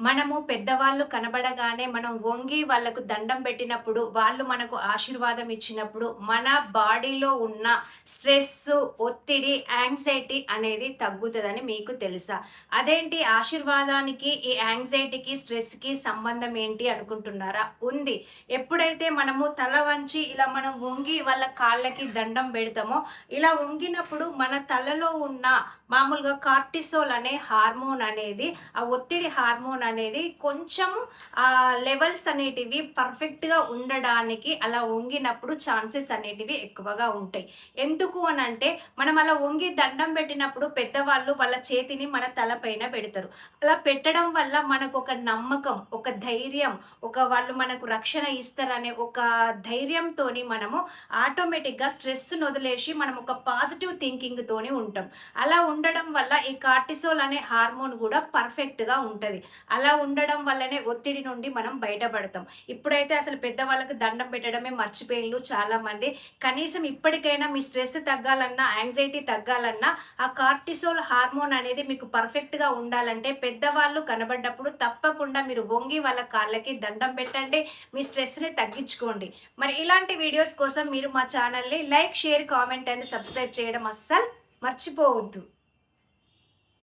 మనము పెద్దవాళ్ళు కనబడగానే మనం వంగి వాళ్ళకు దండం పెట్టినప్పుడు, వాళ్ళు మనకు ఆశీర్వాదం ఇచ్చినప్పుడు, మన బాడీలో ఉన్న స్ట్రెస్సు, ఒత్తిడి, యాంగ్జైటీ అనేది తగ్గుతదని మీకు తెలుసా? అదేంటి ఆశీర్వాదానికి, ఈ యాంగ్జైటీకి, స్ట్రెస్‌కి సంబంధం ఏంటి అనుకుంటున్నారా? ఉంది. ఎప్పుడైతే మనము తల వంచి ఇలా మనం వంగి వాళ్ళ కాళ్ళకి దండం పెడతామో, ఇలా వంగినప్పుడు మన తలలో ఉన్న మామూలుగా కార్టిసోల్ అనే హార్మోన్ అనేది, ఆ ఒత్తిడి హార్మోన్ అనేది కొంచెం లెవెల్స్ అనేటివి పర్ఫెక్ట్‌గా ఉండడానికి అలా వంగినప్పుడు ఛాన్సెస్ అనేటివి ఎక్కువగా ఉంటాయి. ఎందుకు అనంటే, మనం అలా వంగి దండం పెట్టినప్పుడు పెద్దవాళ్ళు వాళ్ళ చేతిని మన తల పైన పెడతారు. అలా పెట్టడం వల్ల మనకొక నమ్మకం, ఒక ధైర్యం, వాళ్ళు మనకు రక్షణ ఇస్తారనే ఒక ధైర్యంతోని మనము ఆటోమేటిక్‌గా స్ట్రెస్‌ని వదిలేసి మనం ఒక పాజిటివ్ థింకింగ్‌తోని ఉంటాం. అలా ఉండడం వల్ల ఈ కార్టిసోల్ అనే హార్మోన్ గూడా పర్ఫెక్ట్‌గా ఉంటది. అలా ఉండడం వల్లనే ఒత్తిడి నుండి మనం బయటపడతాం. ఇప్పుడైతే అసలు పెద్దవాళ్ళకి దండం పెట్టడమే మర్చిపోయిన్లు చాలామంది. కనీసం ఇప్పటికైనా మీ స్ట్రెస్ తగ్గాలన్నా, యాంగ్జైటీ తగ్గాలన్నా, ఆ కార్టిసోల్ హార్మోన్ అనేది మీకు పర్ఫెక్ట్‌గా ఉండాలంటే పెద్దవాళ్ళు కనబడ్డప్పుడు తప్పకుండా మీరు వంగి వాళ్ళ కాళ్ళకి దండం పెట్టండి. మీ స్ట్రెస్‌ని తగ్గించుకోండి. మరి ఇలాంటి వీడియోస్ కోసం మీరు మా ఛానల్‌ని like, share, comment and subscribe చేయడం అస్సలు మర్చిపోవద్దు.